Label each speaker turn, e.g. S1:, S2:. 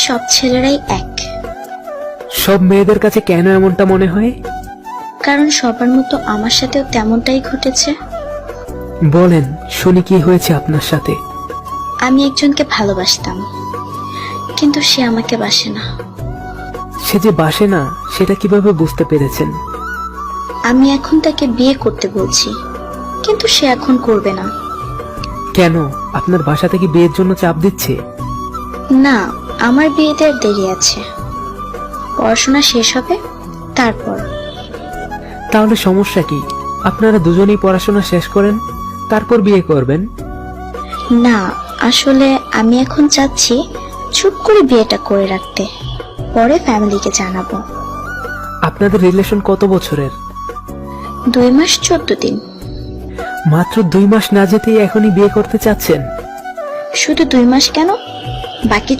S1: সব ছেলেরাই এক।
S2: সব মেয়েদের কাছে কেন এমনটা মনে হয়?
S1: কারণ সবার মতো আমার সাথেও তেমনটাই ঘটেছে।
S2: বলেন শুনি, কি হয়েছে আপনার সাথে?
S1: আমি একজনকে ভালোবাসতাম, কিন্তু সে আমাকে বাসে না।
S2: সে যে বাসে না সেটা কিভাবে বুঝতে পেরেছেন?
S1: আমি এখন তাকে বিয়ে করতে বলছি, কিন্তু সে এখন করবে না।
S2: কেন, আপনার বাসা থেকে বিয়ের জন্য চাপ দিচ্ছে?
S1: না, আমার বিয়েতে আর দেরি আছে। পড়াশোনা শেষ হবে তারপর।
S2: তাহলে সমস্যা কি? আপনারা দুজনেই পড়াশোনা শেষ করেন, তারপর বিয়ে করবেন।
S1: না, আসলে আমি এখন চাচ্ছি চুপ করে বিয়েটা করে রাখতে, পরে ফ্যামিলিকে জানাবো।
S2: আপনাদের রিলেশন কত বছরের?
S1: 2 মাস 14 দিন।
S2: মাত্র 2 মাস না যেতেই এখনই বিয়ে করতে চাচ্ছেন?
S1: শুধু 2 মাস কেন, বাকি